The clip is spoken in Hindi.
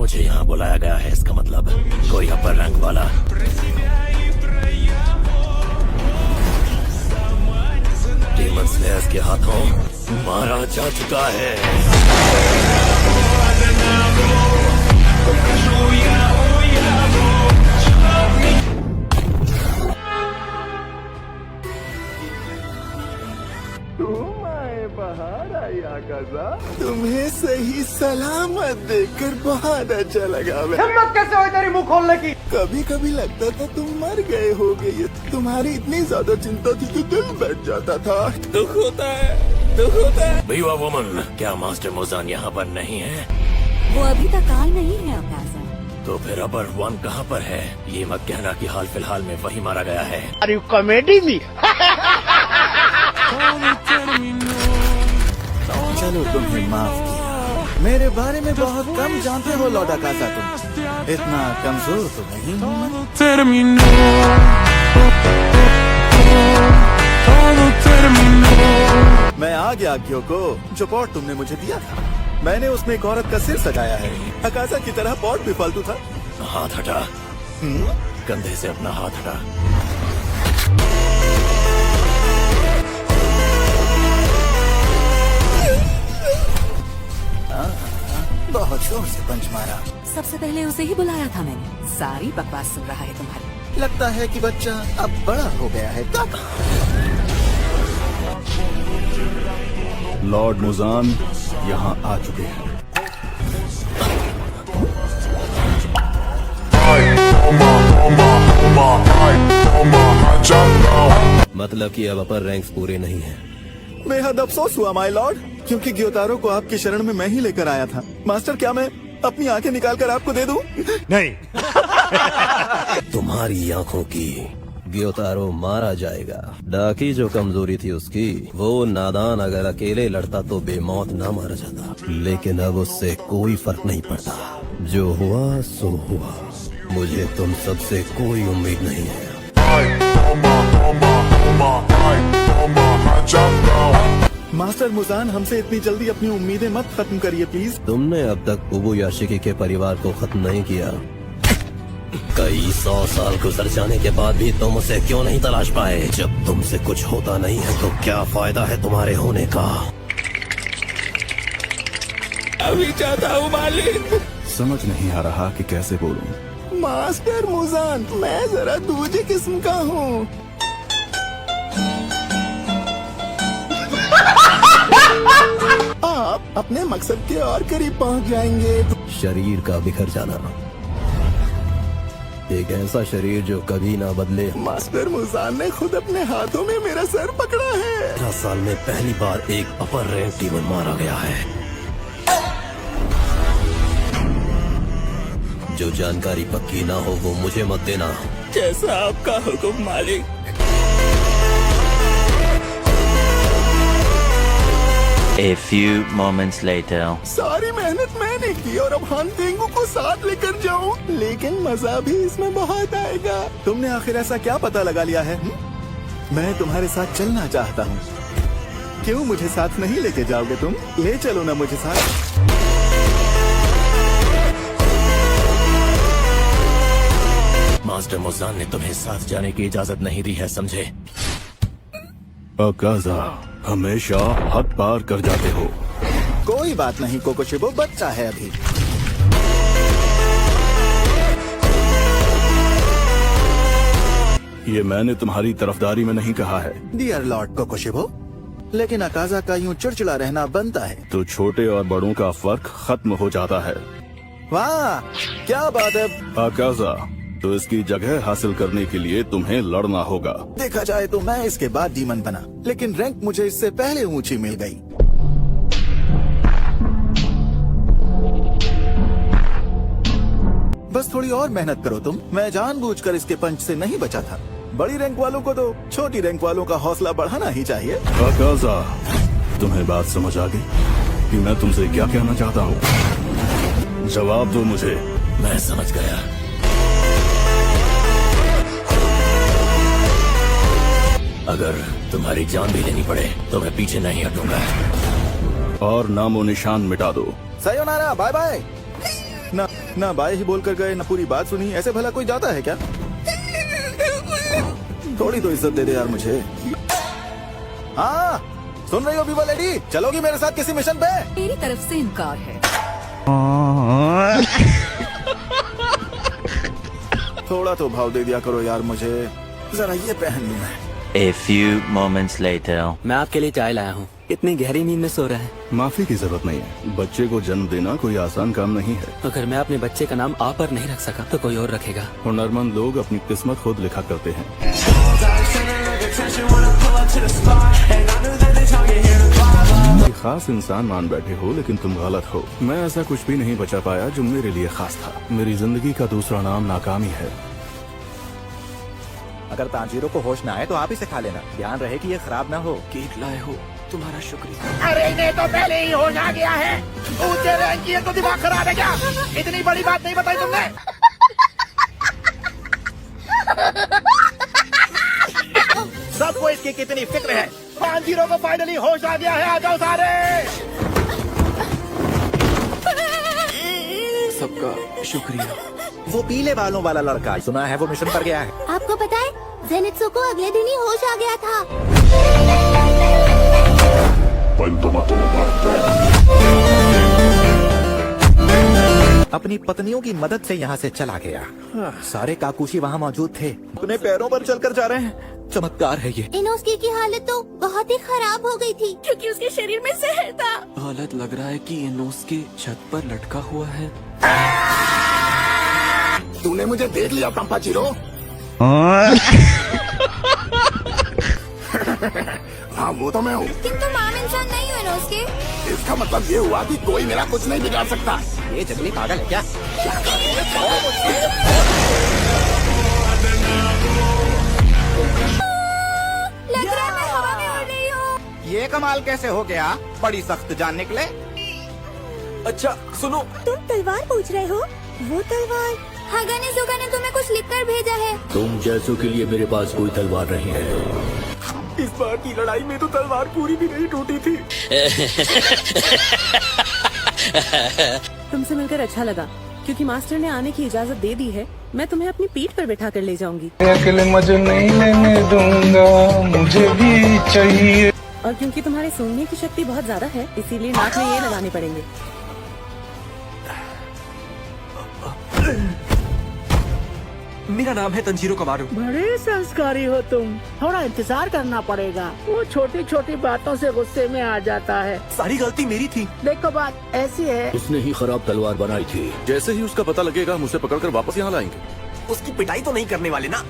मुझे यहाँ बुलाया गया है, इसका मतलब कोई अपर रैंक वाला। डीमन स्लेयर्स के हाथों मारा जा चुका है। बाहर आई आकाशा, तुम्हें सही सलामत देखकर बहुत अच्छा लगा। हिम्मत कैसे हुई तेरी मुंह खोलने की? कभी कभी लगता था तुम मर गए होगे। तुम्हारी इतनी ज्यादा चिंता थी कि दिल बैठ जाता था। दुख होता है, दुख होता है। बीवा वुमन, क्या मास्टर मोजान यहाँ पर नहीं है? वो अभी तक आए नहीं है अकाजा। तो फिर अपर वन कहाँ पर है? ये मत कहना कि हाल फिलहाल में वही मारा गया है। अरे कॉमेडी भी। चलो तुम्हें माफ किया। मेरे बारे में बहुत कम जानते हो लॉर्ड आकाशा। तुम इतना कमजोर तो नहीं हूँ मैं आ गया क्योंकि जो पॉट तुमने मुझे दिया था, मैंने उसमें एक औरत का सिर सजाया है। आकाशा की तरह पॉट भी फालतू था। हाथ हटा, कंधे से अपना हाथ हटा। बहुत जोर से पंच मारा। सबसे पहले उसे ही बुलाया था मैंने। सारी बकवास सुन रहा है तुम्हारी। लगता है कि बच्चा अब बड़ा हो गया है। लॉर्ड मुजान यहाँ आ चुके हैं। मतलब कि अब अपर रैंक्स पूरे नहीं हैं। बेहद अफसोस हुआ माय लॉर्ड, क्योंकि ग्योतारो को आपकी शरण में मैं ही लेकर आया था। मास्टर, क्या मैं अपनी आंखें निकाल कर आपको दे दूं? नहीं। तुम्हारी आंखों की ग्योतारो मारा जाएगा। डाकी जो कमजोरी थी उसकी, वो नादान अगर अकेले लड़ता तो बेमौत ना मारा जाता। लेकिन अब उससे कोई फर्क नहीं पड़ता। जो हुआ सो हुआ। मुझे तुम सबसे कोई उम्मीद नहीं है। मास्टर मुजान, हमसे इतनी जल्दी अपनी उम्मीदें मत खत्म करिए प्लीज। तुमने अब तक उबुयाशिकी के परिवार को खत्म नहीं किया। कई 100 साल गुजर जाने के बाद भी तुम उसे क्यों नहीं तलाश पाए? जब तुमसे कुछ होता नहीं है तो क्या फायदा है तुम्हारे होने का? अभी चाहता हूँ मालिक। समझ नहीं आ रहा कि कैसे बोलूं। मास्टर मुजान, मैं जरा दूसरी किस्म का हूँ। आप अपने मकसद के और करीब पहुँच जाएंगे। शरीर का बिखर जाना, एक ऐसा शरीर जो कभी ना बदले। मास्टर मुजान ने खुद अपने हाथों में मेरा सर पकड़ा है। 15 साल में पहली बार एक अपर रैंक डीमन मारा गया है। जो जानकारी पक्की ना हो वो मुझे मत देना। कैसा आपका हुक्म मालिक। A few moments later. सारी मेहनत मैंने की और अब हानतेंगू को साथ लेकर जाऊं, लेकिन मजा भी इसमें बहुत आएगा। तुमने आखिर ऐसा क्या पता लगा लिया है? मैं तुम्हारे साथ चलना चाहता हूँ। क्यों मुझे साथ नहीं लेके जाओगे तुम? ले चलो ना मुझे साथ। मास्टर मुजान ने तुम्हें साथ जाने की इजाजत नहीं दी है, समझे? अकाजा, हमेशा हद पार कर जाते हो। कोई बात नहीं कोकोशिबो, बच्चा है अभी। ये मैंने तुम्हारी तरफदारी में नहीं कहा है डियर लॉर्ड कोकोशिबो, लेकिन अकाजा का यूं चिड़चिड़ा रहना बनता है तो छोटे और बड़ों का फर्क खत्म हो जाता है। वाह क्या बात है अकाजा, तो इसकी जगह हासिल करने के लिए तुम्हें लड़ना होगा। देखा जाए तो मैं इसके बाद डीमन बना, लेकिन रैंक मुझे इससे पहले ऊंची मिल गई। बस थोड़ी और मेहनत करो तुम। मैं जानबूझकर इसके पंच से नहीं बचा था। बड़ी रैंक वालों को तो छोटी रैंक वालों का हौसला बढ़ाना ही चाहिए। अकाजा, तुम्हें बात समझ आ गई कि मैं तुमसे क्या कहना चाहता हूँ? जवाब दो मुझे। मैं समझ गया। अगर तुम्हारी जान भी लेनी पड़े तो मैं पीछे नहीं हटूंगा। और नामो निशान मिटा दो। Sayonara, bye bye. ना बाय ही बोलकर गए, ना पूरी बात सुनी। ऐसे भला कोई जाता है क्या? थोड़ी तो इज्जत दे दे यार मुझे। हाँ, सुन रही हो बीबा लेडी? चलोगी मेरे साथ किसी मिशन पे? मेरी तरफ से इनकार है। थोड़ा तो भाव दे दिया करो यार मुझे। जरा ये पहन लूं मैं। A few moments later. मैं आपके लिए चाय लाया हूँ। इतनी गहरी नींद में सो रहा है। माफी की जरूरत नहीं है। बच्चे को जन्म देना कोई आसान काम नहीं है। अगर मैं अपने बच्चे का नाम आप पर नहीं रख सका तो कोई और रखेगा। हुनरमंद लोग अपनी किस्मत खुद लिखा करते हैं। खास इंसान मान बैठे हो, लेकिन तुम गलत हो। मैं ऐसा कुछ भी नहीं बचा पाया जो मेरे लिए खास था। मेरी जिंदगी का दूसरा नाम नाकामी है। अगर तांजीरो को होश ना आए तो आप इसे खा लेना। ध्यान रहे कि ये खराब ना हो। केक लाए हो, तुम्हारा शुक्रिया। अरे इन्हें तो पहले ही होश आ गया है। ऊंचे रैंक की है तो दिमाग खराब है क्या? इतनी बड़ी बात नहीं बताई तुमने। सबको इसकी कितनी फिक्र है। 5-0 को फाइनली होश आ गया है। आ जाओ सारे। सबका शुक्रिया। वो पीले बालों वाला लड़का, सुना है वो मिशन पर गया है। आपको पता है जेनित्सु को अगले दिन ही होश आ गया था। अपनी पत्नियों की मदद से यहाँ से चला गया। सारे काकुशी वहाँ मौजूद थे। अपने पैरों पर चलकर जा रहे हैं। चमत्कार है ये। इनोस्की की हालत तो बहुत ही खराब हो गई थी क्योंकि उसके शरीर में जहर था। हालत लग रहा है कि इनोस्के छत पर लटका हुआ है। तूने मुझे देख लिया पंपाचिरो? हाँ वो तो मैं हूँ। तुम तो आम इंसान नहीं हो इनोस्के। इसका मतलब ये हुआ कि कोई मेरा कुछ नहीं बिगाड़ सकता। ये जंगली पागल है क्या? लग रहा है मैं हवा में उड़ रही हूँ। ये कमाल कैसे हो गया? बड़ी सख्त जान निकले। अच्छा सुनो, तुम तलवार पूछ रहे हो? वो तलवार हागाने जोगा ने तुम्हें कुछ लिखकर भेजा है। तुम जैसों के लिए मेरे पास कोई तलवार नहीं है। इस बार की लड़ाई में तो तलवार पूरी भी नहीं टूटी थी। तुमसे मिलकर अच्छा लगा, क्योंकि मास्टर ने आने की इजाजत दे दी है। मैं तुम्हें अपनी पीठ पर बैठा कर ले जाऊंगी। अकेले मजे नहीं लेने दूंगा, मुझे भी चाहिए। और क्योंकि तुम्हारे सूंघने की शक्ति बहुत ज्यादा है, इसीलिए नाक में ये लगाने पड़ेंगे। मेरा नाम है तंजीरो कमारू। बड़े संस्कारी हो तुम। थोड़ा इंतजार करना पड़ेगा। वो छोटी छोटी बातों से गुस्से में आ जाता है। सारी गलती मेरी थी। देखो बात ऐसी है। उसने ही खराब तलवार बनाई थी। जैसे ही उसका पता लगेगा मुझे पकड़कर वापस यहाँ लाएंगे। उसकी पिटाई तो नहीं करने वाले ना?